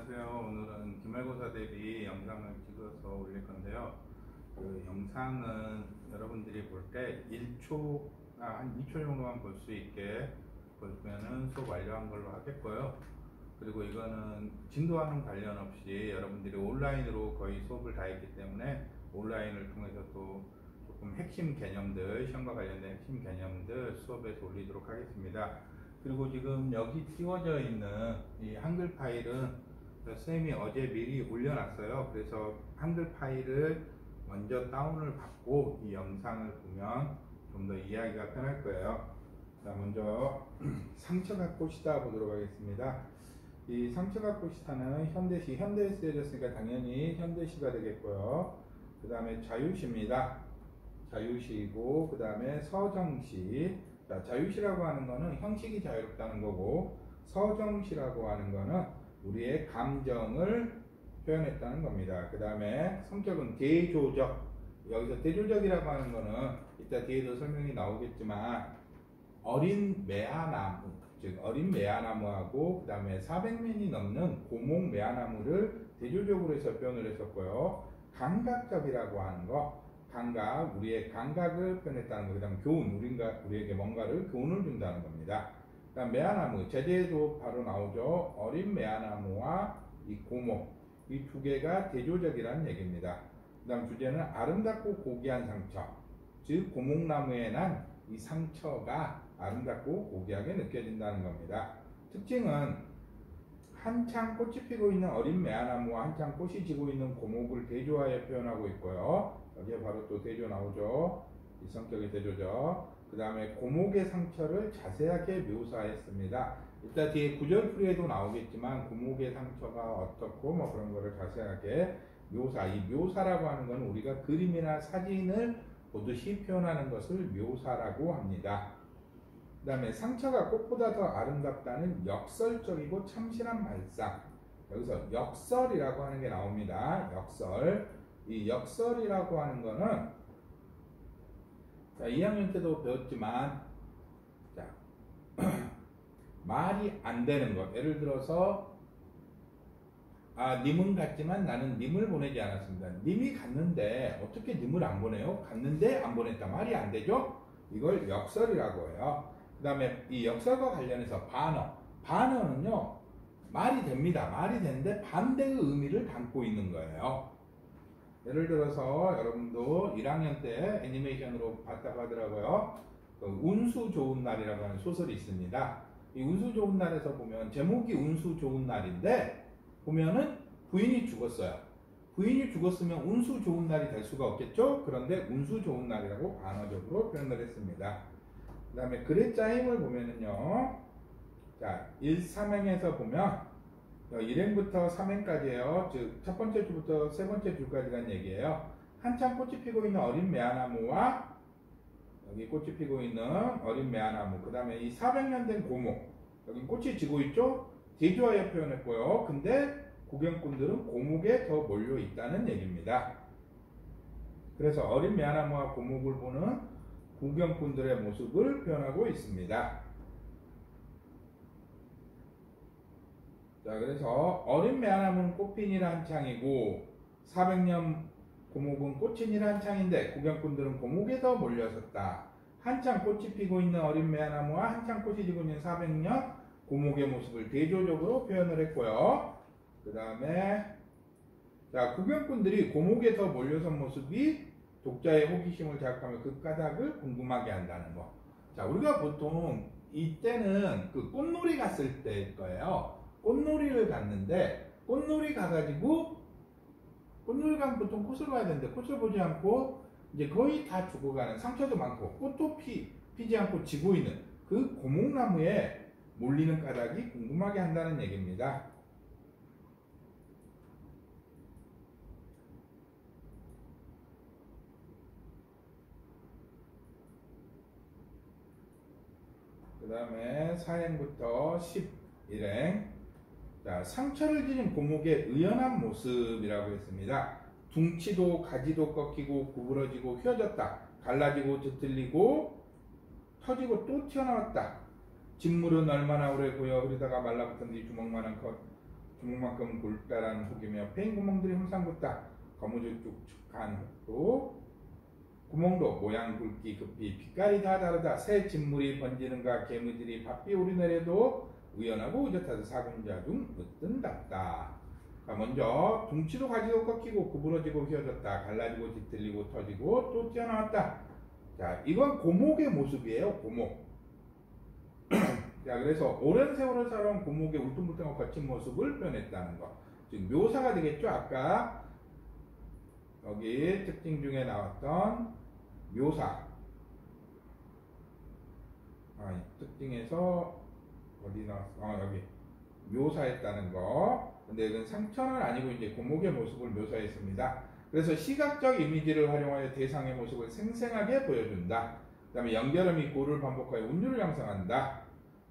안녕하세요. 오늘은 기말고사 대비 영상을 찍어서 올릴 건데요. 그 영상은 여러분들이 볼 때 1초, 한 2초 정도만 볼 수 있게 보면은 수업 완료한 걸로 하겠고요. 그리고 이거는 진도와는 관련 없이 여러분들이 온라인으로 거의 수업을 다 했기 때문에 온라인을 통해서 또 조금 핵심 개념들, 시험과 관련된 핵심 개념들 수업에서 올리도록 하겠습니다. 그리고 지금 여기 띄워져 있는 이 한글 파일은 선생님이 어제 미리 올려놨어요. 그래서 한글 파일을 먼저 다운을 받고 이 영상을 보면 좀 더 이해하기가 편할 거예요. 자, 먼저 상처가 꽃이다 보도록 하겠습니다. 이 상처가 꽃이다는 현대시, 현대에서 해줬으니까 당연히 현대시가 되겠고요. 그 다음에 자유시입니다. 자유시이고, 그 다음에 서정시. 자, 자유시라고 하는 거는 형식이 자유롭다는 거고, 서정시라고 하는 거는 우리의 감정을 표현했다는 겁니다. 그 다음에 성격은 대조적. 여기서 대조적이라고 하는 거는 이따 뒤에도 설명이 나오겠지만 어린 매화나무, 즉 어린 매화나무하고 그 다음에 400년이 넘는 고목 매화나무를 대조적으로 해서 표현을 했었고요. 감각적이라고 하는 거, 감각, 우리의 감각을 표현했다는 거, 그 다음 교훈, 우리에게 뭔가를 교훈을 준다는 겁니다. 그 다음 매화나무, 제재도 바로 나오죠. 어린 매화나무와 이 고목, 이 두 개가 대조적이라는 얘기입니다. 그 다음 주제는 아름답고 고귀한 상처, 즉 고목나무에 난 이 상처가 아름답고 고귀하게 느껴진다는 겁니다. 특징은 한창 꽃이 피고 있는 어린 매화나무와 한창 꽃이 지고 있는 고목을 대조하여 표현하고 있고요. 여기에 바로 또 대조 나오죠. 이 성격의 대조죠. 그 다음에 고목의 상처를 자세하게 묘사했습니다. 이따 뒤에 구절풀이에도 나오겠지만 고목의 상처가 어떻고 뭐 그런 거를 자세하게 묘사, 이 묘사라고 하는 건 우리가 그림이나 사진을 보듯이 표현하는 것을 묘사라고 합니다. 그 다음에 상처가 꽃보다 더 아름답다는 역설적이고 참신한 발상. 여기서 역설이라고 하는 게 나옵니다. 역설. 이 역설이라고 하는 거는 자, 2학년 때도 배웠지만 자, 말이 안 되는 것. 예를 들어서 님은 갔지만 나는 님을 보내지 않았습니다. 님이 갔는데 어떻게 님을 안 보내요? 갔는데 안 보냈다. 말이 안 되죠? 이걸 역설이라고 해요. 그 다음에 이 역설과 관련해서 반어. 반어는요, 말이 됩니다. 말이 되는데 반대의 의미를 담고 있는 거예요. 예를 들어서 여러분도 1학년 때 애니메이션으로 봤다고 하더라고요. 운수 좋은 날이라고 하는 소설이 있습니다. 이 운수 좋은 날에서 보면 제목이 운수 좋은 날인데 보면은 부인이 죽었어요. 부인이 죽었으면 운수 좋은 날이 될 수가 없겠죠? 그런데 운수 좋은 날이라고 반어적으로 표현을 했습니다. 그 다음에 글의 짜임을 보면은요. 자, 1, 3행에서 보면 1행부터 3행까지예요. 즉, 첫 번째 주부터 세 번째 주까지란 얘기예요. 한창 꽃이 피고 있는 어린 매화나무와 여기 꽃이 피고 있는 어린 매화나무, 그 다음에 이 400년 된 고목, 여기 꽃이 지고 있죠? 대조하여 표현했고요. 근데 구경꾼들은 고목에 더 몰려 있다는 얘기입니다. 그래서 어린 매화나무와 고목을 보는 구경꾼들의 모습을 표현하고 있습니다. 자, 그래서 어린 매화나무는 꽃피니라 한창이고 400년 고목은 꽃이니라 한창인데 구경꾼들은 고목에 더 몰려섰다. 한창 꽃이 피고 있는 어린 매화나무와 한창 꽃이 지고 있는 400년 고목의 모습을 대조적으로 표현을 했고요. 그 다음에 자, 구경꾼들이 고목에 더 몰려선 모습이 독자의 호기심을 자극하며 그 까닭을 궁금하게 한다는 거. 자, 우리가 보통 이때는 그 꽃놀이 갔을 때일 거예요. 꽃놀이를 갔는데 꽃놀이 가가지고 꽃놀이 가면 보통 꽃을 봐야 되는데 꽃을 보지 않고 이제 거의 다 죽어가는, 상처도 많고 꽃도 피지 않고 지고 있는 그 고목나무에 몰리는 까닭이 궁금하게 한다는 얘기입니다. 그 다음에 4행부터 11행. 자, 상처를 지닌 고목의 의연한 모습이라고 했습니다. 둥치도 가지도 꺾이고 구부러지고 휘어졌다. 갈라지고 뒤틀리고 터지고 또 튀어나왔다. 직물은 얼마나 오래 고여 흐르다가 말라붙은 뒤 주먹만한 것. 주먹만큼 굵다라는 혹이며 패인 구멍들이 험상궂다. 거무쭉쭉한 혹도 구멍도 모양 굵기 급히 빛깔이 다 다르다. 새 진물이 번지는가 개미들이 바삐 오르내려도 우연하고 의젓하다. 사군자 중 으뜸답다. 먼저 둥치도 가지도 꺾이고 구부러지고 휘어졌다. 갈라지고 뒤틀리고 터지고 또 튀어나왔다. 자, 이건 고목의 모습이에요. 고목. 자, 그래서 오랜 세월을 살아온 고목의 울퉁불퉁하고 거친 모습을 표현했다는 거. 즉 묘사가 되겠죠. 아까 여기 특징 중에 나왔던 묘사. 특징에서 어디 나왔어? 여기 묘사했다는 거. 근데 이건 상처는 아니고 이제 고목의 모습을 묘사했습니다. 그래서 시각적 이미지를 활용하여 대상의 모습을 생생하게 보여준다. 그 다음에 연결음이 고를 반복하여 운율을 형성한다.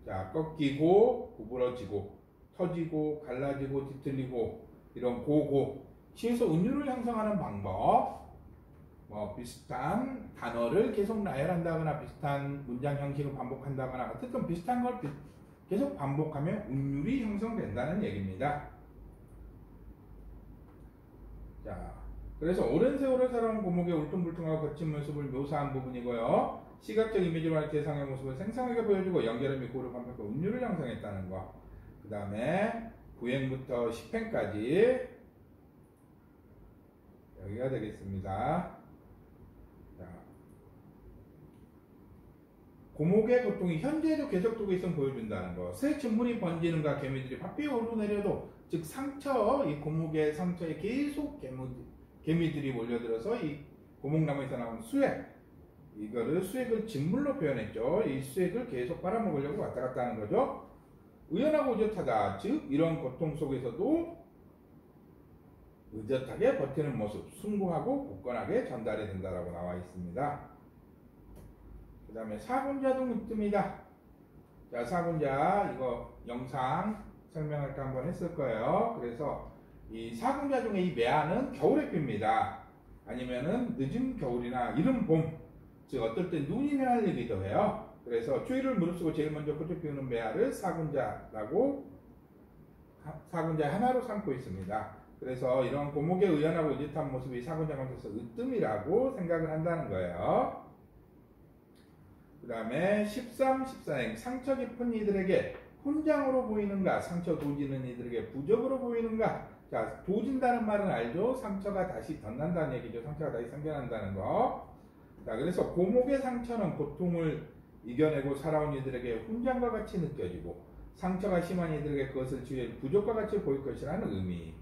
자, 꺾이고 구부러지고 터지고 갈라지고 뒤틀리고 이런 고고 시에서 운율을 형성하는 방법. 비슷한 단어를 계속 나열한다거나 비슷한 문장 형식을 반복한다거나 어쨌든 비슷한 걸 계속 반복하면 운율이 형성된다는 얘기입니다. 자, 그래서 오랜 세월을 살아온 고목의 울퉁불퉁하고 거친 모습을 묘사한 부분이고요. 시각적 이미지로 할 대상의 모습을 생생하게 보여주고 연결음이 고를 반복하고 운율을 형성했다는 거. 그 다음에 9행부터 10행까지 여기가 되겠습니다. 자, 고목의 고통이 현재에도 계속되고 있음을 보여준다는 거. 새 진물이 번지는가 개미들이 바삐 오르내려도 즉 상처, 이 고목의 상처에 계속 개미들이 몰려들어서 이 고목나무에서 나온 수액, 이거를 수액을 진물로 표현했죠. 이 수액을 계속 빨아먹으려고 왔다 갔다 하는 거죠. 의연하고 의젓하다. 즉 이런 고통 속에서도 의젓하게 버티는 모습, 숭고하고 굳건하게 전달이 된다라고 나와 있습니다. 그 다음에 사군자도 묻습니다. 자, 사군자 이거 영상 설명할 때 한번 했을 거예요. 그래서 이 사군자 중에 이 매화는 겨울에 핍니다. 아니면은 늦은 겨울이나 이른 봄, 즉 어떨 때 눈이 내리기도 해요. 그래서 추위를 무릅쓰고 제일 먼저 꽃을 피우는 매화를 사군자라고 사군자 하나로 삼고 있습니다. 그래서 이런 고목의 의연하고 의젓한 모습이 사군자 가운데서 으뜸이라고 생각을 한다는 거예요. 그 다음에 13, 14행 상처 깊은 이들에게 훈장으로 보이는가, 상처 도지는 이들에게 부적으로 보이는가. 자, 도진다는 말은 알죠? 상처가 다시 덧난다는 얘기죠. 상처가 다시 생겨난다는 거. 자, 그래서 고목의 상처는 고통을 이겨내고 살아온 이들에게 훈장과 같이 느껴지고 상처가 심한 이들에게 그것을 치유해 부적과 같이 보일 것이라는 의미.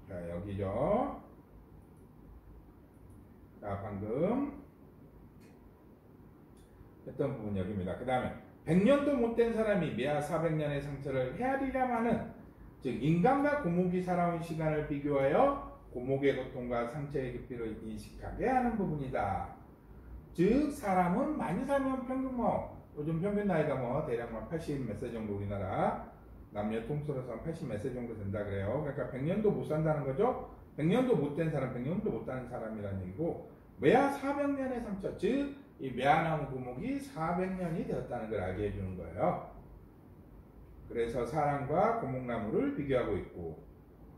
자, 여기죠. 자, 방금 했던 부분 여기입니다. 그 다음에 100년도 못된 사람이 매하 400년의 상처를 헤아리려마는, 즉 인간과 고목이 살아온 시간을 비교하여 고목의 고통과 상처의 깊이를 인식하게 하는 부분이다. 즉 사람은 많이 살면 평균 요즘 평균 나이가 대략 80 몇 세 정도, 우리나라 남녀 통틀어서 80 몇 세 정도 된다 그래요. 그러니까 100년도 못 산다는 거죠. 100년도 못된 사람, 100년도 못 사는 사람이라는 얘기고, 매하 400년의 상처, 즉 이 매화나무 고목이 400년이 되었다는 걸 알게 해주는 거예요. 그래서 사람과 고목나무를 비교하고 있고,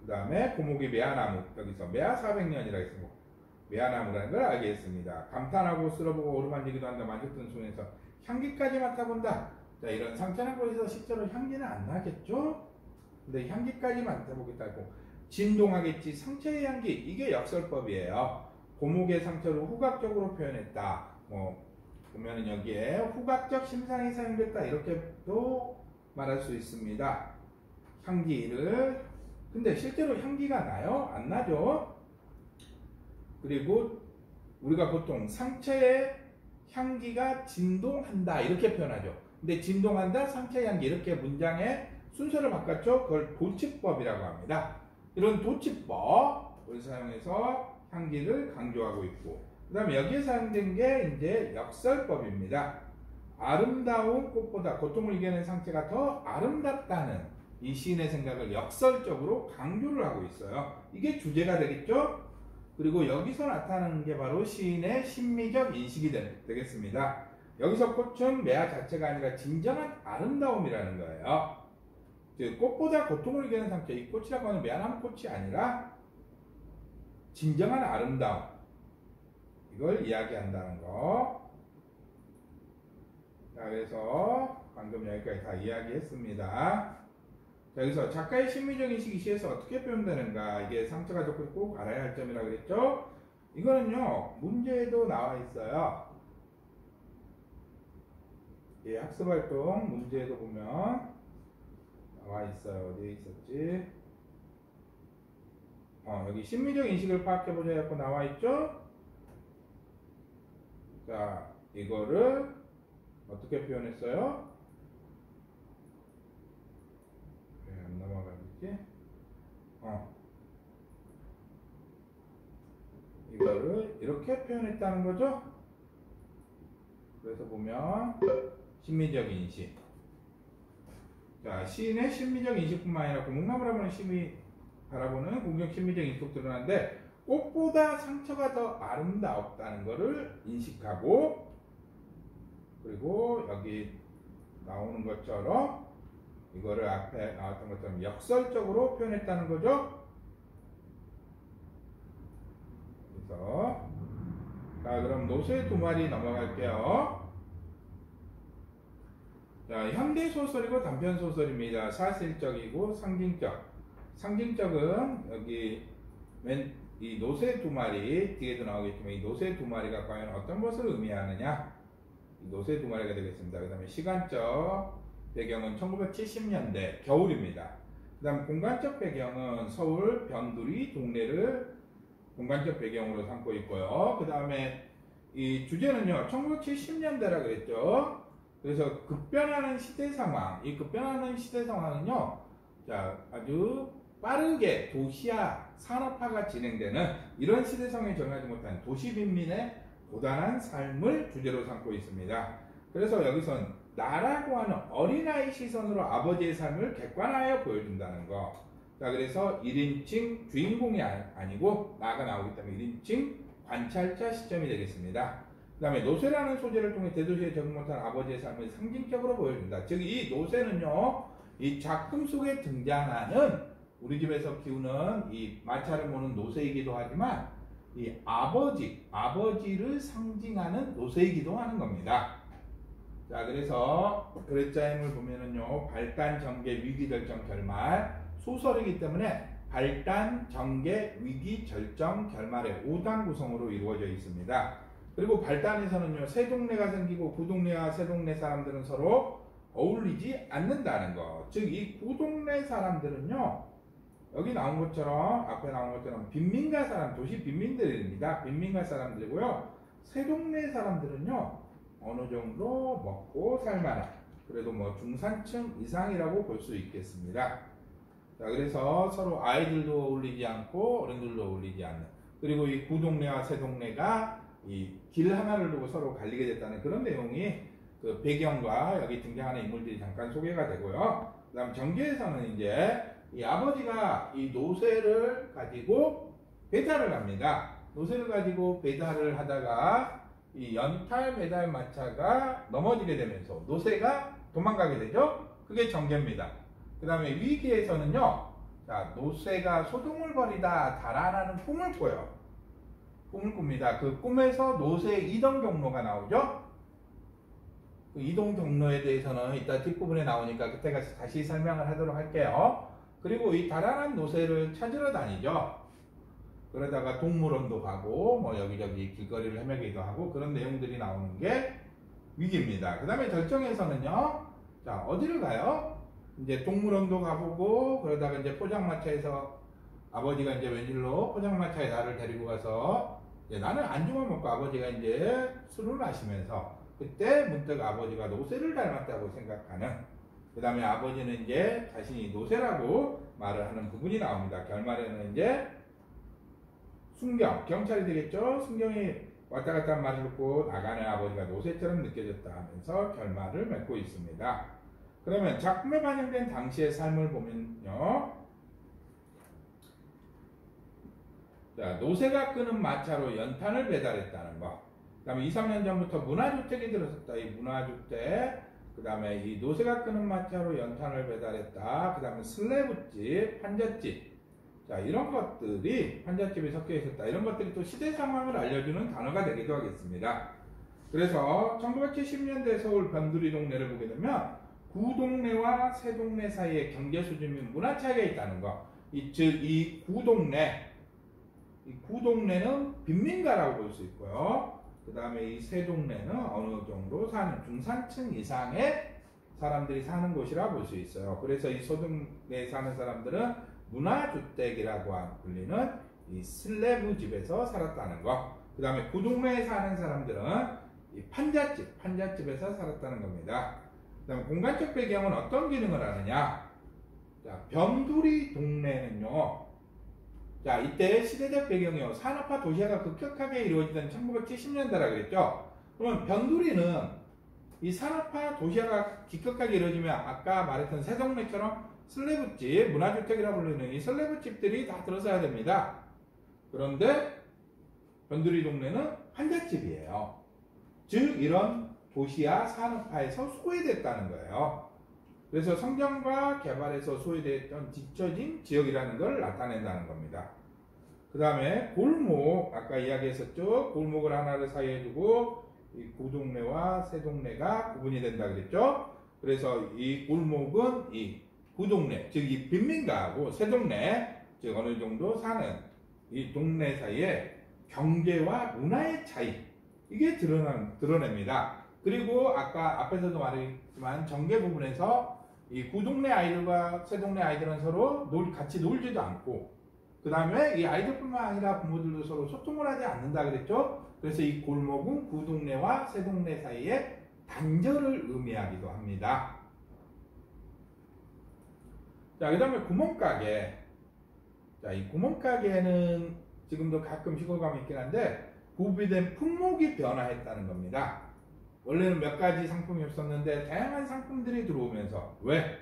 그 다음에 고목이 매화나무, 여기서 매화 400년이라 했습니다. 매화나무라는 걸 알게 했습니다. 감탄하고 쓸어보고 오르만지기도 한다. 만졌던 손에서 향기까지 맡아본다. 자, 이런 상처난 곳에서 실제로 향기는 안 나겠죠? 근데 향기까지 맡아보겠다고 진동하겠지. 상처의 향기, 이게 역설법이에요. 고목의 상처를 후각적으로 표현했다. 보면은 여기에 후각적 심상이 사용됐다, 이렇게도 말할 수 있습니다. 향기를. 근데 실제로 향기가 나요? 안 나죠? 그리고 우리가 보통 상처의 향기가 진동한다 이렇게 표현하죠. 근데 진동한다, 상처의 향기, 이렇게 문장의 순서를 바꿨죠. 그걸 도치법이라고 합니다. 이런 도치법을 사용해서 향기를 강조하고 있고, 그 다음에 여기에 사용된 게 이제 역설법입니다. 아름다운 꽃보다 고통을 이겨낸 상처가 더 아름답다는 이 시인의 생각을 역설적으로 강조를 하고 있어요. 이게 주제가 되겠죠? 그리고 여기서 나타나는 게 바로 시인의 심미적 인식이 되겠습니다. 여기서 꽃은 매화 자체가 아니라 진정한 아름다움이라는 거예요. 즉 꽃보다 고통을 이기는 상처. 이 꽃이라고 하는 미안한 꽃이 아니라 진정한 아름다움, 이걸 이야기한다는 거. 자, 그래서 방금 여기까지 다 이야기했습니다. 자, 여기서 작가의 심미적인 시기 시에서 어떻게 표현되는가, 이게 상처가 좋고 꼭 알아야 할 점이라고 그랬죠. 이거는요 문제에도 나와 있어요. 예, 학습활동 문제에도 보면 나와 있어요. 어디에 있었지? 여기 심미적 인식을 파악해보자 해서 나와 있죠. 자, 이거를 어떻게 표현했어요? 왜 안 넘어가겠지? 이거를 이렇게 표현했다는 거죠. 그래서 보면 심미적 인식. 자, 시인의 심미적 인식뿐만 아니라 공공만 바라보는 공격 심미적 인식도 드러나는데, 꽃보다 상처가 더 아름답다는 것을 인식하고, 그리고 여기 나오는 것처럼 이거를 앞에 나왔던 것처럼 역설적으로 표현했다는 거죠. 그래서 자, 그럼 노새 두 마리 넘어갈게요. 자, 현대 소설이고 단편 소설입니다. 사실적이고 상징적. 상징적은 여기 이 노새 두 마리 뒤에도 나오겠지만, 이 노새 두 마리가 과연 어떤 것을 의미하느냐, 이 노새 두 마리가 되겠습니다. 그 다음에 시간적 배경은 1970년대 겨울입니다. 그 다음 공간적 배경은 서울 변두리 동네를 공간적 배경으로 삼고 있고요. 그 다음에 이 주제는요 1970년대라 그랬죠. 그래서 급변하는 시대 상황, 이 급변하는 시대 상황은요, 자, 아주 빠르게 도시화, 산업화가 진행되는 이런 시대 상황에 적응하지 못한 도시 빈민의 고단한 삶을 주제로 삼고 있습니다. 그래서 여기선 나라고 하는 어린아이 시선으로 아버지의 삶을 객관화하여 보여준다는 거. 자, 그래서 1인칭 주인공이 아니고 나가 나오기 때문에 1인칭 관찰자 시점이 되겠습니다. 그 다음에 노새라는 소재를 통해 대도시에 적응 못한 아버지의 삶을 상징적으로 보여준다. 즉, 이 노새는요, 이 작품 속에 등장하는 우리 집에서 키우는 이 마차를 모는 노새이기도 하지만, 이 아버지를 상징하는 노새이기도 하는 겁니다. 자, 그래서 글자의 힘을 보면은요, 발단, 전개, 위기, 절정, 결말, 소설이기 때문에 발단, 전개, 위기, 절정, 결말의 5단 구성으로 이루어져 있습니다. 그리고 발단에서는요, 새 동네가 생기고 그 동네와 새 동네 사람들은 서로 어울리지 않는다는 거. 즉, 이 그 동네 사람들은요, 여기 나온 것처럼, 앞에 나온 것처럼 빈민가 사람, 도시 빈민들입니다. 빈민가 사람들이고요. 새 동네 사람들은요, 어느 정도 먹고 살만한, 그래도 뭐 중산층 이상이라고 볼 수 있겠습니다. 자, 그래서 서로 아이들도 어울리지 않고 어른들도 어울리지 않는, 그리고 이 구동네와 새동네가 이 길 하나를 두고 서로 갈리게 됐다는 그런 내용이 그 배경과 여기 등장하는 인물들이 잠깐 소개가 되고요. 그 다음 전개에서는 이제 이 아버지가 이 노새를 가지고 배달을 합니다. 노새를 가지고 배달을 하다가 이 연탈 배달 마차가 넘어지게 되면서 노새가 도망가게 되죠. 그게 전개입니다. 그 다음에 위기에서는요, 자, 노새가 소동을 벌이다 달아나는 꿈을 꿔요. 꿈을 꿉니다. 그 꿈에서 노새의 이동 경로가 나오죠. 그 이동 경로에 대해서는 이따 뒷부분에 나오니까 그때 가서 다시 설명을 하도록 할게요. 그리고 이 달아난 노새를 찾으러 다니죠. 그러다가 동물원도 가고 뭐 여기저기 길거리를 헤매기도 하고 그런 내용들이 나오는 게 위기입니다. 그 다음에 절정에서는요, 자, 어디를 가요? 이제 동물원도 가보고 그러다가 이제 포장마차에서 아버지가 이제 웬일로 포장마차에 나를 데리고 가서 이제 나는 안주만 먹고 아버지가 이제 술을 마시면서 그때 문득 아버지가 노새를 닮았다고 생각하는, 그 다음에 아버지는 이제 자신이 노새라고 말을 하는 부분이 나옵니다. 결말에는 이제 경찰이 되겠죠. 순경이 왔다 갔다 한 말을 듣고 나가는 아버지가 노새처럼 느껴졌다 하면서 결말을 맺고 있습니다. 그러면 작품에 반영된 당시의 삶을 보면요, 자, 노새가 끄는 마차로 연탄을 배달했다는 거. 그 다음에 2, 3년 전부터 문화주택이 들어섰다. 이 문화주택, 그 다음에 이 노새가 끄는 마차로 연탄을 배달했다. 그 다음에 슬래브집, 판잣집. 자, 이런 것들이 판잣집이 섞여 있었다. 이런 것들이 또 시대 상황을 알려주는 단어가 되기도 하겠습니다. 그래서 1970년대 서울 변두리 동네를 보게 되면 구동네와 세동네 사이에 경제 수준 및 문화 차이가 있다는 거. 이 구동네는 빈민가라고 볼 수 있고요. 그 다음에 이 세동네는 어느 정도 사는 중산층 이상의 사람들이 사는 곳이라 볼 수 있어요. 그래서 이 소동네에 사는 사람들은 문화주택이라고 불리는 이 슬래브 집에서 살았다는 거. 그 다음에 구동네에 사는 사람들은 이 판잣집에서 살았다는 겁니다. 그 다음에 공간적 배경은 어떤 기능을 하느냐. 자, 변두리 동네는요. 자, 이때 시대적 배경이요. 산업화 도시화가 급격하게 이루어지던 1970년대라 그랬죠. 그러면 변두리는 이 산업화 도시화가 급격하게 이루어지면 아까 말했던 세동네처럼 슬래브집, 문화주택이라고 불리는 이 슬래브집들이 다 들어서야 됩니다. 그런데 변두리 동네는 판잣집이에요. 즉 이런 도시화 산업화에서 소외됐다는 거예요. 그래서 성장과 개발에서 소외됐던 뒤처진 지역이라는 걸 나타낸다는 겁니다. 그 다음에 골목, 아까 이야기했었죠. 골목을 하나를 사이에 두고 이 구동네와 세동네가 구분이 된다 그랬죠. 그래서 이 골목은 이 구동네, 즉 이 빈민가하고 세동네, 즉 어느 정도 사는 이 동네 사이에 경제와 문화의 차이, 이게 드러냅니다. 그리고 아까 앞에서도 말했지만 전개 부분에서 이 구동네 아이들과 세동네 아이들은 서로 같이 놀지도 않고, 그 다음에 이 아이들뿐만 아니라 부모들도 서로 소통을 하지 않는다 그랬죠. 그래서 이 골목은 구동네와 세동네 사이에 단절을 의미하기도 합니다. 자, 그 다음에 구멍가게. 자, 이 구멍가게는 지금도 가끔 시골 가면 있긴 한데 구비된 품목이 변화했다는 겁니다. 원래는 몇 가지 상품이 없었는데 다양한 상품들이 들어오면서, 왜?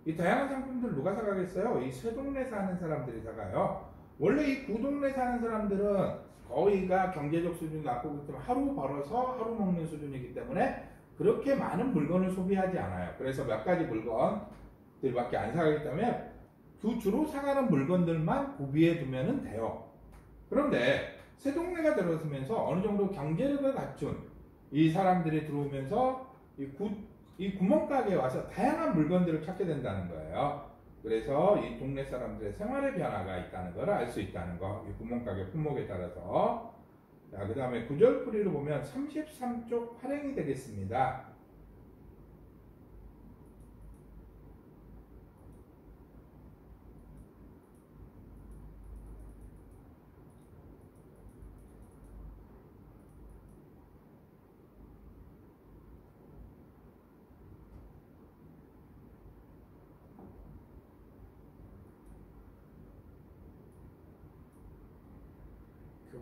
이 다양한 상품들을 누가 사가겠어요? 이 세동네 사는 사람들이 사가요. 원래 이 구동네 사는 사람들은 거의가 경제적 수준이 낮고 하루 벌어서 하루 먹는 수준이기 때문에 그렇게 많은 물건을 소비하지 않아요. 그래서 몇 가지 물건들밖에 안 사가기 때문에 주로 사가는 물건들만 구비해 두면 돼요. 그런데 세동네가 들어서면서 어느 정도 경제력을 갖춘 이 사람들이 들어오면서 이 구멍가게에 와서 다양한 물건들을 찾게 된다는 거예요. 그래서 이 동네 사람들의 생활의 변화가 있다는 걸 알 수 있다는 거. 이 구멍가게 품목에 따라서. 자, 그 다음에 구절풀이를 보면 33쪽 활행이 되겠습니다.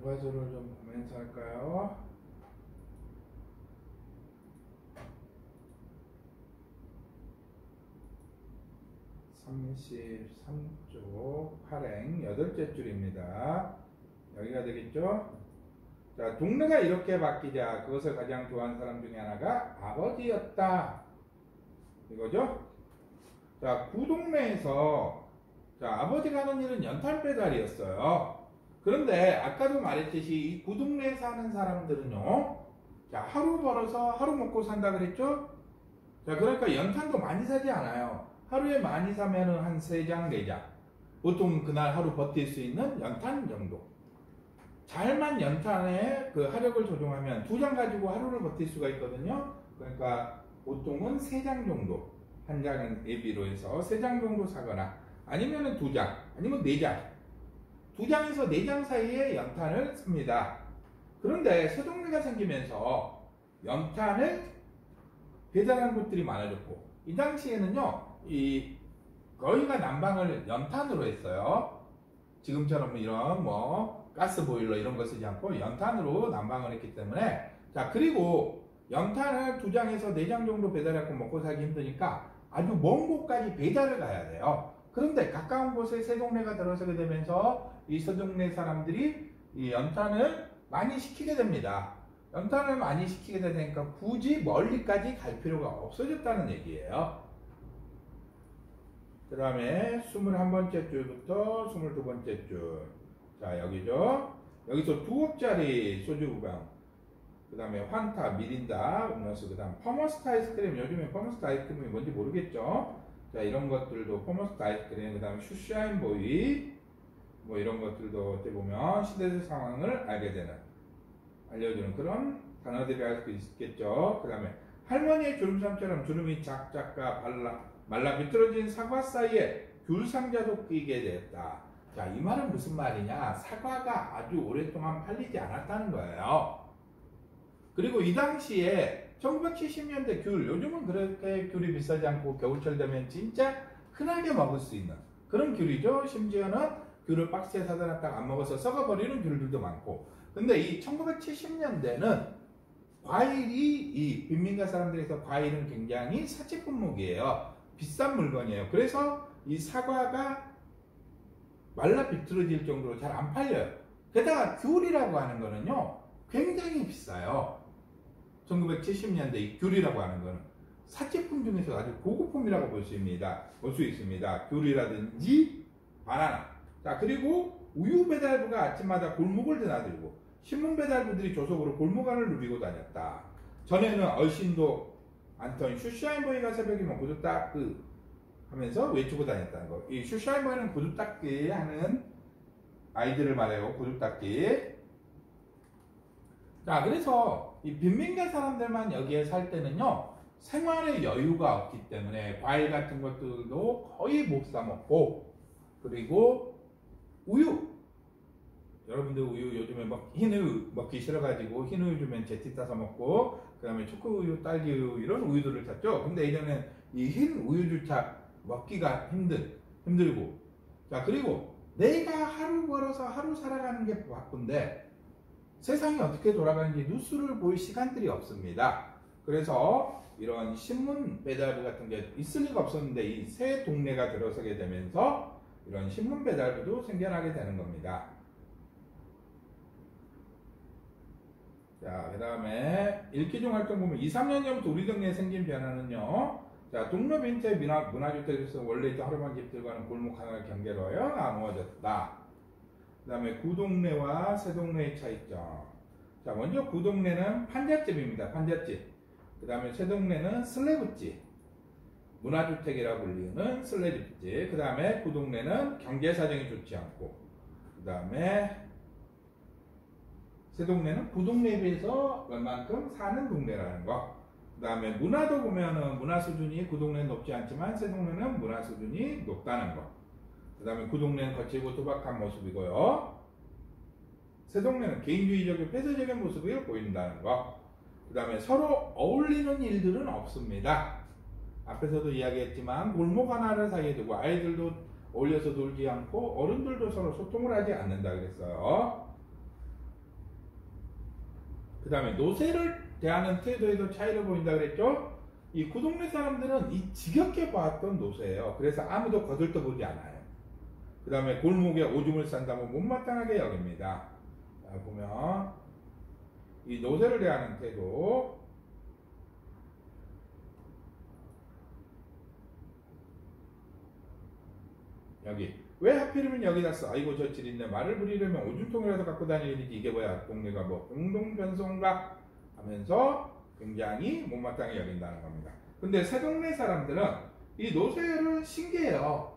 교과서를 좀 보면서 할까요? (33쪽) 활행 8째 줄입니다. 여기가 되겠죠? 자, 동네가 이렇게 바뀌자 그것을 가장 좋아하는 사람 중에 하나가 아버지였다. 이거죠? 자, 구동네에서 아버지가 하는 일은 연탄 배달이었어요. 그런데 아까도 말했듯이 이 구동네에 사는 사람들은요, 자, 하루 벌어서 하루 먹고 산다 그랬죠? 자, 그러니까 연탄도 많이 사지 않아요. 하루에 많이 사면은 한 3장, 4장. 보통 그날 하루 버틸 수 있는 연탄 정도. 잘만 연탄에 그 화력을 조정하면 2장 가지고 하루를 버틸 수가 있거든요. 그러니까 보통은 3장 정도. 한 장은 예비로 해서 3장 정도 사거나, 아니면은 2장, 아니면 4장. 2장에서 4장 사이에 연탄을 씁니다. 그런데 세동네가 생기면서 연탄을 배달하는 곳들이 많아졌고, 이 당시에는요, 거의가 난방을 연탄으로 했어요. 지금처럼 이런 가스 보일러 이런 거 쓰지 않고 연탄으로 난방을 했기 때문에, 자, 그리고 연탄을 2장에서 4장 정도 배달하고 먹고 살기 힘드니까 아주 먼 곳까지 배달을 가야 돼요. 그런데 가까운 곳에 세동네가 들어서게 되면서 이 세동네 사람들이 이 연탄을 많이 시키게 됩니다. 연탄을 많이 시키게 되니까 굳이 멀리까지 갈 필요가 없어졌다는 얘기예요. 그 다음에 21번째 줄부터 22번째 줄. 자, 여기죠. 여기서 2억짜리 소주병. 그 다음에 환타, 미린다, 음료수, 그 다음 퍼머스트 아이스크림. 요즘에 퍼머스트 아이스크림이 뭔지 모르겠죠. 자, 이런 것들도 퍼머스트 아이스크림, 그 다음에 슈샤인보이, 뭐 이런 것들도 어떻게 보면 시대의 상황을 알게 되는, 알려주는 그런 단어들이 할 수 있겠죠. 그 다음에 할머니의 주름sam처럼 주름이 작작가 말라 비틀어진 사과 사이에 귤 상자도 끼게 되었다. 자, 이 말은 무슨 말이냐? 사과가 아주 오랫동안 팔리지 않았다는 거예요. 그리고 이 당시에 1970년대 귤, 요즘은 그렇게 귤이 비싸지 않고 겨울철 되면 진짜 흔하게 먹을 수 있는 그런 귤이죠. 심지어는 귤을 박스에 사다 놨다가 안 먹어서 썩어버리는 귤들도 많고. 근데 이 1970년대는 과일이, 이 빈민가 사람들에서 과일은 굉장히 사치품목이에요. 비싼 물건이에요. 그래서 이 사과가 말라 비틀어질 정도로 잘 안 팔려요. 게다가 귤이라고 하는 거는요, 굉장히 비싸요. 1970년대 이 귤이라고 하는 거는 사치품 중에서 아주 고급품이라고 볼 수 있습니다. 귤이라든지 바나나. 자, 그리고 우유 배달부가 아침마다 골목을 드나들고 신문 배달부들이 조속으로 골목 안을 누비고 다녔다. 전에는 얼씬도 않던 슈샤인보이가 새벽이면 구두 닦기 하면서 외치고 다녔다는 거. 이 슈샤인보이는 구두 닦기 하는 아이들을 말해요. 구두 닦기. 자, 그래서 이 빈민가 사람들만 여기에 살 때는요, 생활의 여유가 없기 때문에 과일 같은 것들도 거의 못 사 먹고, 그리고 우유, 여러분들 우유 요즘에 흰우유 먹기 싫어가지고 흰우유 주면 제티 따서 먹고, 그 다음에 초코우유, 딸기우유 이런 우유들을 샀죠. 근데 이제는 이 흰 우유조차 먹기가 힘들고. 자, 그리고 내가 하루 벌어서 하루 살아가는 게 바쁜데 세상이 어떻게 돌아가는지 뉴스를 볼 시간들이 없습니다. 그래서 이런 신문 배달부 같은 게 있을 리가 없었는데 이 새 동네가 들어서게 되면서 이런 신문 배달부도 생겨나게 되는 겁니다. 자, 그 다음에 읽기중 활동 보면 2, 3년 전부터 우리 동네에 생긴 변화는요. 자, 동료 빈채 문화주택에서 원래 있던 하루만 집들과는 골목 하나를 경계로 하여 나누어졌다. 그 다음에 구동네와 새동네의 차이점. 자, 먼저 구동네는 판잣집입니다. 판잣집. 그 다음에 새동네는 슬래브집. 문화주택이라고 불리는 슬래브집. 그 다음에 구동네는 경제사정이 좋지 않고. 그 다음에 새동네는 구동네에 비해서 얼만큼 사는 동네라는 거. 그 다음에 문화도 보면은 문화 수준이 구동네는 높지 않지만 새동네는 문화 수준이 높다는 거. 그 다음에 구동네는 거칠고 투박한 모습이고요. 새동네는 개인주의적인 폐쇄적인 모습을 보인다는 거. 그 다음에 서로 어울리는 일들은 없습니다. 앞에서도 이야기했지만 골목 하나를 사이에 두고 아이들도 어울려서 놀지 않고 어른들도 서로 소통을 하지 않는다 그랬어요. 그 다음에 노세를 대하는 태도에도 차이를 보인다 그랬죠. 이 구동네 사람들은 이 지겹게 봤던 노세예요. 그래서 아무도 거들떠보지 않아요. 그 다음에 골목에 오줌을 싼다면 못마땅하게 여깁니다. 자, 보면 이 노세를 대하는 태도. 여기 왜 하필이면 여기다 써? 아이고 저 질인데 말을 부리려면 오줌통이라도 갖고 다니지 이게 뭐야? 동네가 뭐 공동변소인가? 하면서 굉장히 못마땅히 여긴다는 겁니다. 근데 새동네 사람들은 이 노세를 신기해요.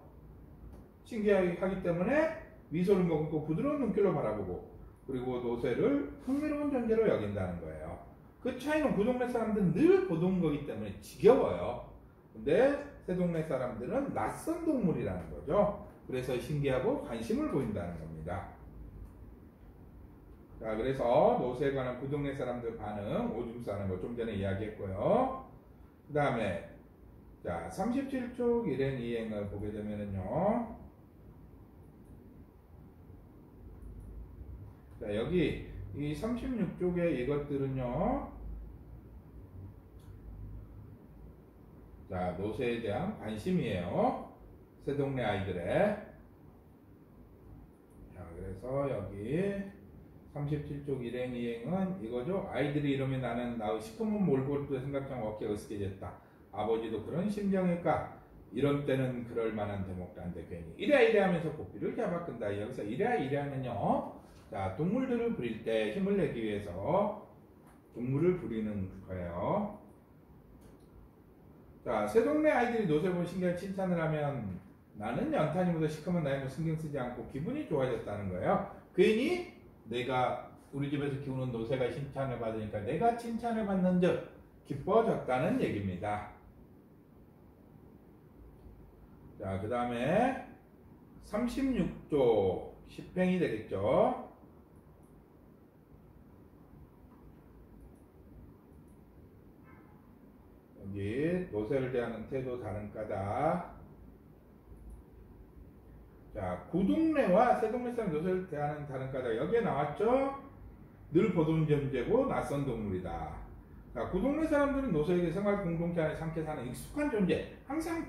신기하기 때문에 미소를 머금고 부드러운 눈길로 바라보고, 그리고 노세를 흥미로운 존재로 여긴다는 거예요. 그 차이는 구동네 사람들은 늘 보던 거기 때문에 지겨워요. 근데 새동네 사람들은 낯선 동물이라는 거죠. 그래서 신기하고 관심을 보인다는 겁니다. 자, 그래서 노세에 관한 구동네 사람들 반응, 오줌 싸는 거 좀 전에 이야기했고요. 그 다음에 자, 37쪽 일행 이행을 보게 되면은요. 자, 여기 이 36쪽에 이것들은요. 자, 노세에 대한 관심이에요. 새동네 아이들의. 자, 그래서 여기 37쪽 일행 이행은 이거죠. 아이들이 이러면 나는 나의 식품은 몰골도 생각장 어깨가 으스해졌다. 아버지도 그런 심정일까? 이런 때는 그럴 만한 대목도 안 돼. 괜히 이래 하면서 고삐를 잡아끈다. 여기서 이래 하면요. 자, 동물들을 부릴 때 힘을 내기 위해서 동물을 부리는 거예요. 자, 새 동네 아이들이 노새 본 신경 칭찬을 하면 나는 연탄이보다 시커먼 나이 뭐 신경 쓰지 않고 기분이 좋아졌다는 거예요. 괜히 내가 우리 집에서 키우는 노새가 칭찬을 받으니까 내가 칭찬을 받는 즉 기뻐졌다는 얘기입니다. 자, 그 다음에 36조 10행이 되겠죠. 여기 노새를 대하는 태도 다른 까닭. 자, 구동네와 새동네 사람 노새를 대하는 다른 까닭. 여기에 나왔죠. 늘 보던 존재고 낯선 동물이다. 자, 구동네 사람들은 노새에게 생활 공동체 안에 함께 사는 익숙한 존재, 항상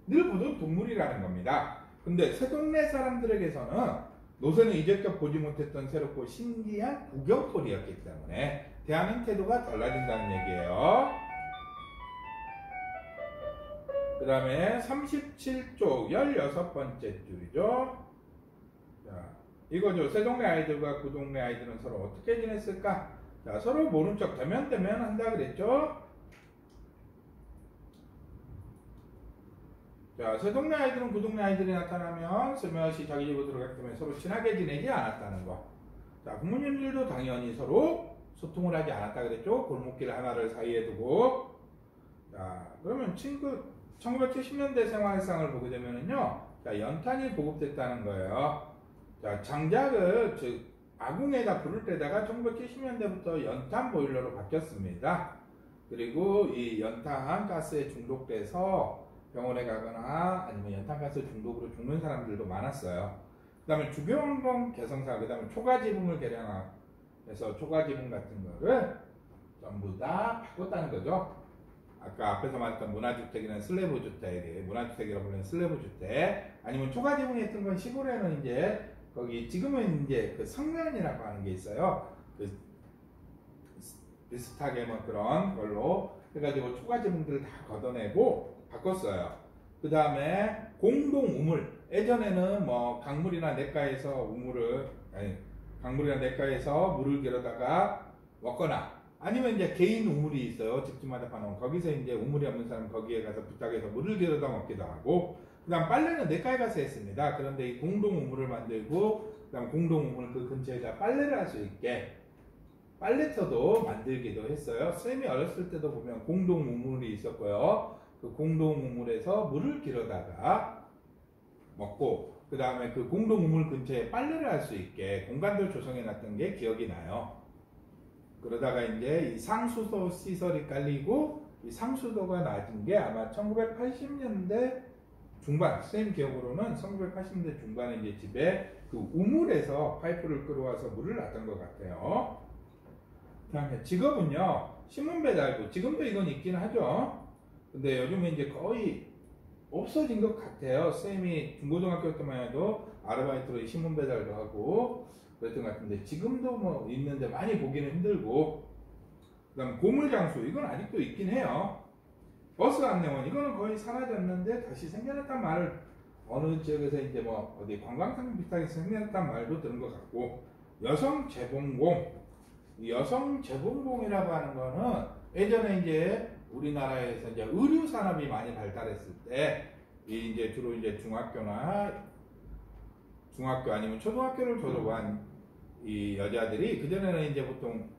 늘 보던 동물이라는 겁니다. 근데 새동네 사람들에게서는 노새는 이제껏 보지 못했던 새롭고 신기한 구경거리였기 때문에 대하는 태도가 달라진다는 얘기예요. 그 다음에 37쪽 16번째 줄이죠. 자, 이거죠. 새동네 아이들과 구동네 아이들은 서로 어떻게 지냈을까? 자, 서로 모른 척 대면 한다 그랬죠. 자, 새동네 아이들은 구동네 아이들이 나타나면 스며시 자기 집으로 들어갔기 때문에 서로 친하게 지내지 않았다는 거. 자, 부모님들도 당연히 서로 소통을 하지 않았다 그랬죠. 골목길 하나를 사이에 두고. 자, 그러면 1970년대 생활상을 보게 되면은요, 자, 연탄이 보급됐다는 거예요. 자, 장작을 아궁에다 불을 때다가 1970년대부터 연탄 보일러로 바뀌었습니다. 그리고 이 연탄 가스에 중독돼서 병원에 가거나 아니면 연탄가스 중독으로 죽는 사람들도 많았어요. 그 다음에 주변환경 개성사, 그 다음에 초가지붕을 개량해서 초가지붕 같은 거를 전부 다 바꿨다는 거죠. 아까 앞에서 말했던 문화주택이나 슬래브 주택, 문화주택이라고 불리는 슬래브 주택, 아니면 초가지붕이 했던 건 시골에는 이제 거기 지금은 이제 그 성면이라고 하는 게 있어요. 그 비슷하게 뭐 그런 걸로 해가지고 초가지붕들을 다 걷어내고 바꿨어요. 그 다음에 공동 우물. 예전에는 뭐 강물이나 냇가에서 강물이나 냇가에서 물을 길어다가 먹거나 아니면 이제 개인 우물이 있어요. 집집마다 파놓은. 거기서 이제 우물이 없는 사람은 거기에 가서 부탁해서 물을 길어다 먹기도 하고. 그 다음 빨래는 냇가에 가서 했습니다. 그런데 이 공동 우물을 만들고 그 다음 공동 우물 그 근처에다 빨래를 할 수 있게 빨래터도 만들기도 했어요. 쌤이 어렸을 때도 보면 공동 우물이 있었고요. 그 공동 우물에서 물을 길어다가 먹고 그 다음에 그 공동 우물 근처에 빨래를 할 수 있게 공간들 조성해 놨던 게 기억이 나요. 그러다가 이제 이 상수도 시설이 깔리고 이 상수도가 낮은 게 아마 1980년대 중반, 쌤 기억으로는 1980년대 중반에 이제 집에 그 우물에서 파이프를 끌어와서 물을 놨던 것 같아요. 그 다음에 직업은요, 신문 배달부. 지금도 이건 있긴 하죠. 근데 요즘에 이제 거의 없어진 것 같아요. 쌤이 중고등학교 때만 해도 아르바이트로 신문 배달도 하고 그랬던 것 같은데 지금도 뭐 있는데 많이 보기는 힘들고. 그 다음 고물장수. 이건 아직도 있긴 해요. 버스 안내원. 이거는 거의 사라졌는데 다시 생겨났단 말을 어느 지역에서 이제 뭐 어디 관광상 비슷하게 생겨났단 말도 들은 것 같고. 여성 재봉공. 여성 재봉공이라고 하는 거는 예전에 이제 우리나라에서 이제 의류 산업이 많이 발달했을 때 이제 주로 이제 중학교 아니면 초등학교를 졸업한 이 여자들이 그전에는 이제 보통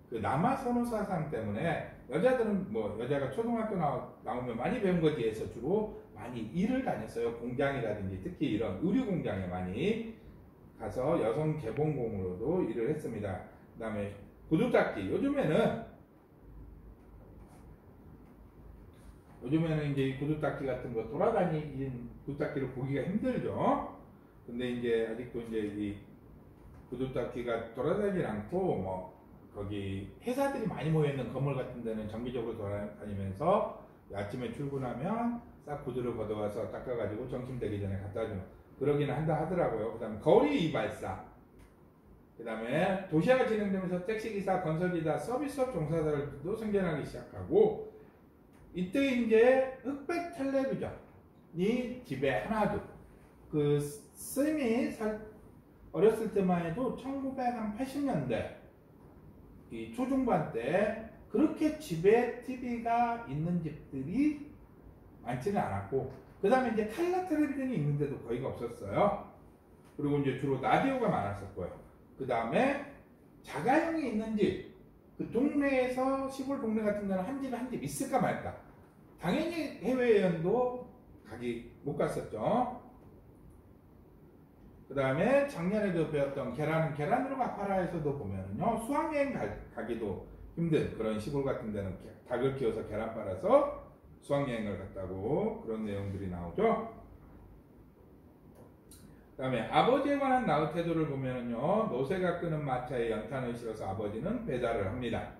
그 남아 선호 사상 때문에 여자들은 뭐 여자가 초등학교 나오면 많이 배운 거에 비해서 주로 많이 일을 다녔어요. 공장이라든지 특히 이런 의류 공장에 많이 가서 여성 재봉공으로도 일을 했습니다. 그 다음에 구두닦이. 요즘에는 이제 구두닦이 같은 거 돌아다니는 구두닦이를 보기가 힘들죠. 근데 이제 아직도 이제 이 구두닦이가 돌아다니지 않고 뭐 거기 회사들이 많이 모여있는 건물 같은 데는 정기적으로 돌아다니면서 아침에 출근하면 싹 구두를 걷어와서 닦아가지고 점심 되기 전에 갖다 주는 그러기는 한다 하더라고요. 그 다음에 거리 이발사. 그 다음에 도시화가 진행되면서 택시기사, 건설기사, 서비스업 종사자들도 생겨나기 시작하고 이때 이제 흑백 텔레비전이 집에 하나도 그 쌤이 어렸을 때만 해도 1980년대 이 초중반 때 그렇게 집에 TV가 있는 집들이 많지는 않았고 그 다음에 이제 칼라 텔레비전이 있는데도 거의가 없었어요. 그리고 이제 주로 라디오가 많았었고요. 그 다음에 자가용이 있는 집, 그 동네에서 시골 동네 같은 데는 한 집에 한 집 있을까 말까. 당연히 해외여행도 못 갔었죠. 그 다음에 작년에도 배웠던 계란으로 갚아라에서도 보면은요, 수학여행 가기도 힘든 그런 시골 같은 데는 닭을 키워서 계란 빨아서 수학여행을 갔다고 그런 내용들이 나오죠. 그 다음에 아버지에 관한 나의 태도를 보면은요, 노새가 끄는 마차에 연탄을 실어서 아버지는 배달을 합니다.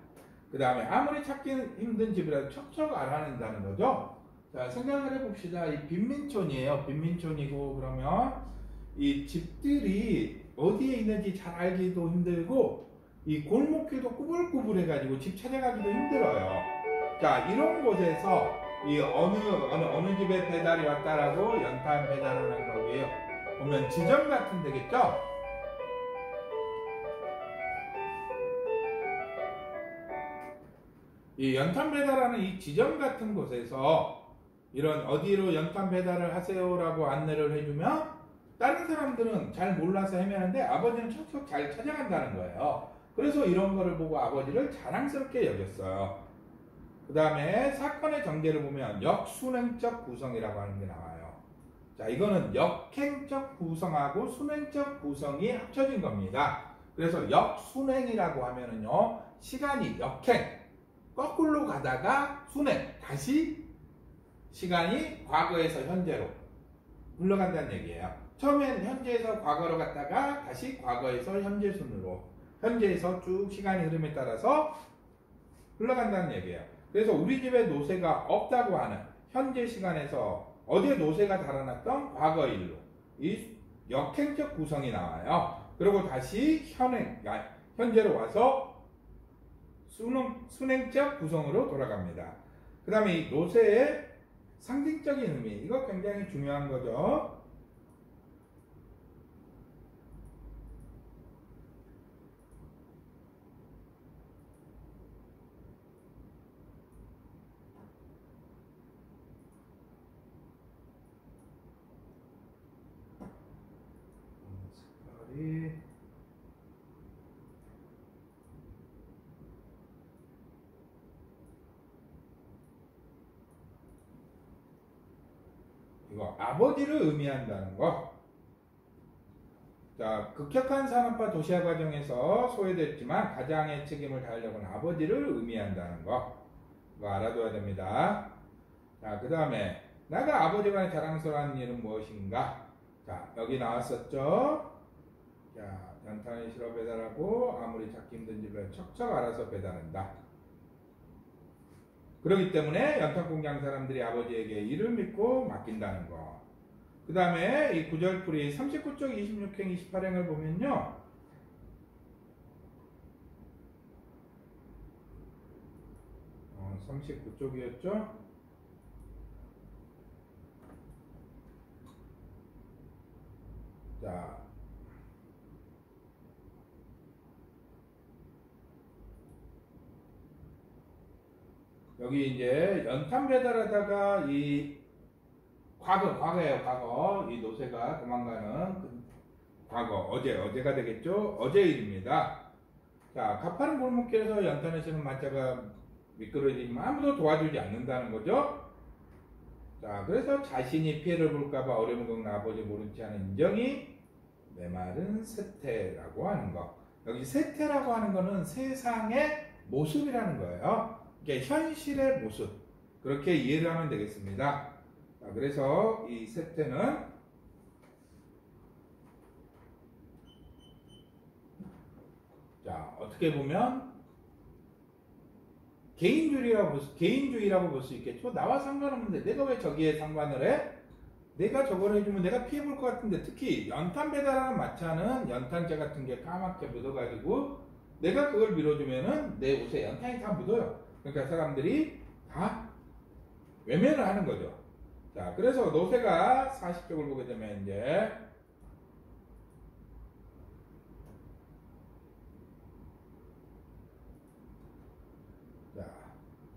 그 다음에 아무리 찾기 힘든 집이라도 척척 알아낸다는 거죠. 자, 생각을 해봅시다. 이 빈민촌이에요. 빈민촌이고 그러면 이 집들이 어디에 있는지 잘 알기도 힘들고 이 골목길도 꾸불꾸불해가지고 집 찾아가기도 힘들어요. 자, 이런 곳에서 이 어느 집에 배달이 왔다라고 연탄 배달하는 거고요. 보면 지점 같은 데겠죠? 이 연탄 배달하는 이 지점 같은 곳에서 이런 어디로 연탄 배달을 하세요라고 안내를 해주면 다른 사람들은 잘 몰라서 헤매는데 아버지는 척척 잘 찾아간다는 거예요. 그래서 이런 거를 보고 아버지를 자랑스럽게 여겼어요. 그 다음에 사건의 전개를 보면 역순행적 구성이라고 하는 게 나와요. 자, 이거는 역행적 구성하고 순행적 구성이 합쳐진 겁니다. 그래서 역순행이라고 하면은요, 시간이 역행, 거꾸로 가다가 순행, 다시 시간이 과거에서 현재로 흘러간다는 얘기예요. 처음엔 현재에서 과거로 갔다가 다시 과거에서 현재 순으로, 현재에서 쭉 시간이 흐름에 따라서 흘러간다는 얘기예요. 그래서 우리 집에 노새가 없다고 하는 현재 시간에서 어디에 노새가 달아났던 과거 일로 이 역행적 구성이 나와요. 그리고 다시 현재로 와서 순행적 구성으로 돌아갑니다. 그 다음에 이 노새의 상징적인 의미, 이거 굉장히 중요한 거죠. 이거 아버지를 의미한다는 거. 자, 급격한 산업화 도시화 과정에서 소외됐지만 가장의 책임을 다하려고 하는 아버지를 의미한다는 거. 이거 알아둬야 됩니다. 자, 그 다음에 내가 아버지가 자랑스러운 일은 무엇인가? 자, 여기 나왔었죠. 자, 연탄을 실어 배달하고 아무리 찾기 힘든 집을 척척 알아서 배달한다. 그렇기 때문에 연탄 공장 사람들이 아버지에게 일을 믿고 맡긴다는 거. 그 다음에 이 구절풀이 39쪽 26행 28행을 보면요, 어, 39쪽이었죠? 자, 여기 이제 연탄 배달하다가 이 과거예요, 과거. 이 노새가 도망가는 과거, 어제가 되겠죠? 어제 일입니다. 자, 가파른 골목길에서 연탄을 치는 마차가 미끄러지지만 아무도 도와주지 않는다는 거죠. 자, 그래서 자신이 피해를 볼까봐 어려움을 겪는 아버지 모른 체 하는 인정이 메마른 세태라고 하는 거. 여기 세태라고 하는 거는 세상의 모습이라는 거예요. 이게 현실의 모습. 그렇게 이해를 하면 되겠습니다. 자, 그래서 이 세태는 자, 어떻게 보면 개인주의라고 볼 수 있겠죠. 나와 상관없는데 내가 왜 저기에 상관을 해? 내가 저걸 해주면 내가 피해볼 것 같은데, 특히 연탄 배달하는 마차는 연탄재 같은 게 까맣게 묻어가지고 내가 그걸 밀어주면은 내 옷에 연탄이 다 묻어요. 그러니까 사람들이 다 외면을 하는 거죠. 자, 그래서 노쇠가 40쪽을 보게 되면 이제 자,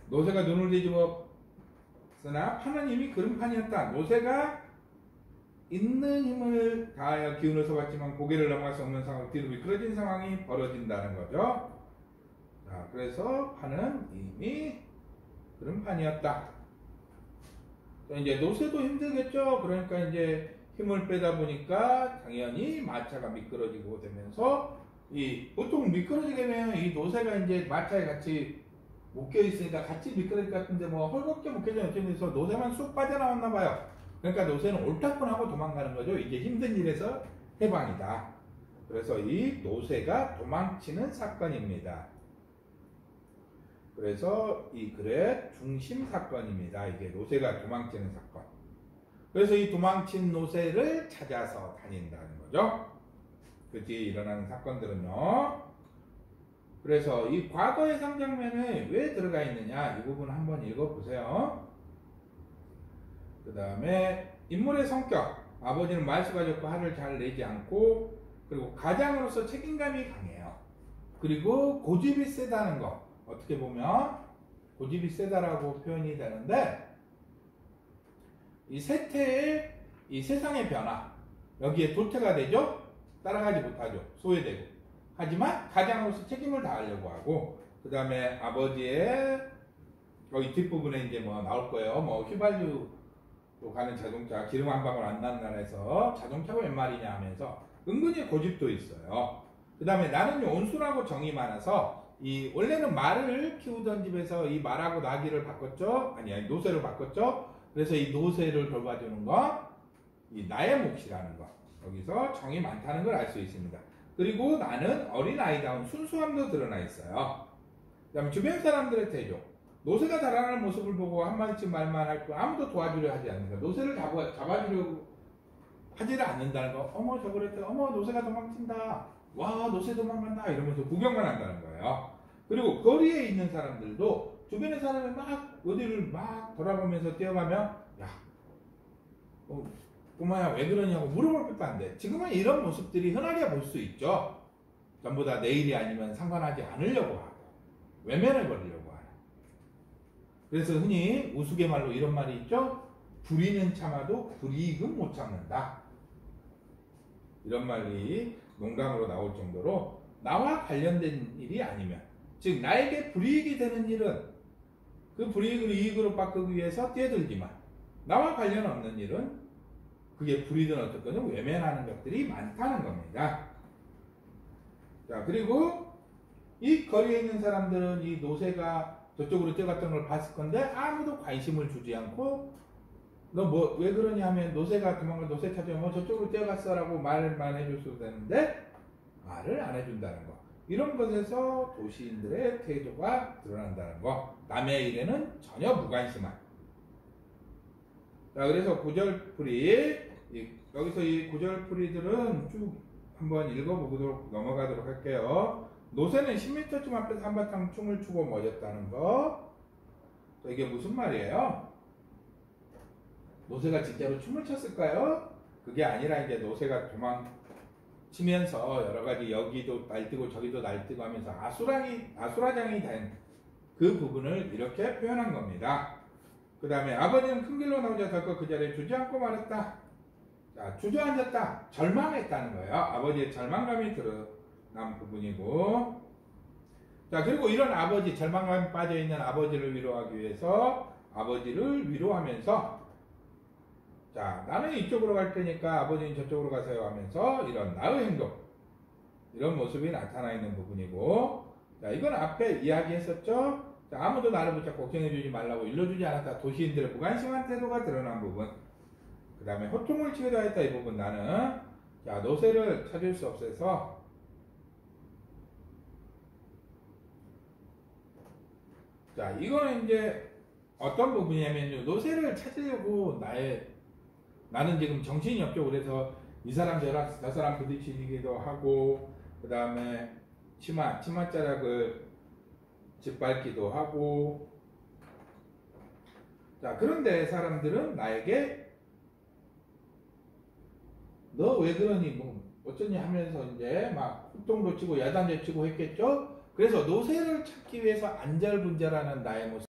노쇠가 눈을 뒤집었으나 판은 이미 그름판이었다. 노쇠가 있는 힘을 다하여 기운을 써봤지만 고개를 넘어갈 수 없는 상황, 뒤로 미끄러진 상황이 벌어진다는 거죠. 자, 그래서 판은 이미 그름판이었다. 이제 노쇠도 힘들겠죠. 그러니까 이제 힘을 빼다 보니까 당연히 마차가 미끄러지고 되면서 보통 미끄러지게 되면 이 노쇠가 이제 마차에 같이 묶여 있으니까 같이 미끄러질 것 같은데 뭐 헐겁게 묶여져 있어서 노쇠만 쑥 빠져나왔나 봐요. 그러니까 노쇠는 옳다뿐하고 도망가는 거죠. 이게 힘든 일에서 해방이다. 그래서 이 노쇠가 도망치는 사건입니다. 그래서 이 글의 중심 사건입니다. 이게 노쇠가 도망치는 사건. 그래서 이 도망친 노쇠를 찾아서 다닌다는 거죠. 그 뒤에 일어나는 사건들은요. 그래서 이 과거 해상 장면에 왜 들어가 있느냐, 이 부분 한번 읽어보세요. 그 다음에 인물의 성격. 아버지는 말수가 적고 화를 잘 내지 않고, 그리고 가장으로서 책임감이 강해요. 그리고 고집이 세다는 거. 어떻게 보면 고집이 세다라고 표현이 되는데, 이 세태의 이 세상의 변화, 여기에 도태가 되죠. 따라가지 못하죠. 소외되고. 하지만 가장으로서 책임을 다하려고 하고, 그 다음에 아버지의 여기 뒷부분에 이제 뭐 나올 거예요. 뭐 휘발유로 가는 자동차, 기름 한 방울 안 나는 나라에서 자동차가 웬 말이냐 하면서 은근히 고집도 있어요. 그 다음에 나는요 온순하고 정이 많아서, 이 원래는 말을 키우던 집에서 이 말하고 나귀를 바꿨죠. 아니 노쇠를 바꿨죠. 그래서 이 노쇠를 돌봐주는 거, 이 나의 몫이라는 거. 여기서 정이 많다는 걸 알 수 있습니다. 그리고 나는 어린아이다운 순수함도 드러나 있어요. 그 다음에 주변 사람들의 태도. 노쇠가 자라나는 모습을 보고 한마디쯤 말만 할 뿐 아무도 도와주려 하지 않는다. 노쇠를 잡아주려고 하지를 않는다는 거. 어머 저걸 했더니 어머 노쇠가 도망친다. 와 노쇠 도망간다. 이러면서 구경만 한다는 거예요. 그리고 거리에 있는 사람들도 주변의 사람이 막 어디를 막 돌아보면서 뛰어가면 야 꼬마야 왜 그러냐고 물어볼 것도 안 돼. 지금은 이런 모습들이 흔하게 볼 수 있죠. 전부 다 내일이 아니면 상관하지 않으려고 하고 외면해버리려고 하는. 그래서 흔히 우스갯말로 이런 말이 있죠. 불의는 참아도 불이익은 못 참는다. 이런 말이 농담으로 나올 정도로 나와 관련된 일이 아니면, 즉 나에게 불이익이 되는 일은 그 불이익을 이익으로 바꾸기 위해서 뛰어들지만 나와 관련 없는 일은 그게 불이든 어떻거든 외면하는 것들이 많다는 겁니다. 자, 그리고 이 거리에 있는 사람들은 이 노쇠가 저쪽으로 뛰어갔던 걸 봤을 건데 아무도 관심을 주지 않고, 너 뭐 왜 그러냐 하면 노쇠가 도망가 노쇠 찾으면 뭐 저쪽으로 뛰어갔어 라고 말만 해줬어도 되는데 말을 안 해준다는 거. 이런 것에서 도시인들의 태도가 드러난다는 거. 남의 일에는 전혀 무관심한. 자, 그래서 구절풀이, 여기서 이 구절풀이들은 쭉 한번 읽어보도록 넘어가도록 할게요. 노쇠는 10m쯤 앞에서 한바탕 춤을 추고 멎었다는 거. 이게 무슨 말이에요? 노쇠가 진짜로 춤을 췄을까요? 그게 아니라 이제 노쇠가 도망치면서 여러 가지 여기도 날뛰고 저기도 날뛰고 하면서 아수라장이 된 그 부분을 이렇게 표현한 겁니다. 그 다음에 아버지는 큰 길로 나오자 덜컥 그 자리에 주저앉고 말았다. 자, 주저앉았다. 절망했다는 거예요. 아버지의 절망감이 드러난 부분이고, 자, 그리고 이런 아버지, 절망감에 빠져있는 아버지를 위로하기 위해서 아버지를 위로하면서, 자, 나는 이쪽으로 갈 테니까 아버지는 저쪽으로 가세요 하면서 이런 나의 행동, 이런 모습이 나타나 있는 부분이고, 자, 이건 앞에 이야기했었죠. 자, 아무도 나를 붙잡고 걱정해주지 말라고 일러주지 않았다. 도시인들의 무관심한 태도가 드러난 부분. 그 다음에 호통을 치기도 했다. 이 부분 나는, 자, 노쇠를 찾을 수 없어서, 자, 이거는 이제 어떤 부분이냐면 노쇠를 찾으려고 나의 나는 지금 정신이 없죠. 그래서 이 사람 저 사람 부딪히기도 하고, 그 다음에 치맛자락을 짓밟기도 하고. 자, 그런데 사람들은 나에게 너 왜 그러니 뭐 어쩌니 하면서 이제 막 후통도 치고 야단도 치고 했겠죠. 그래서 노새를 찾기 위해서 안절분절하는 나의 모습.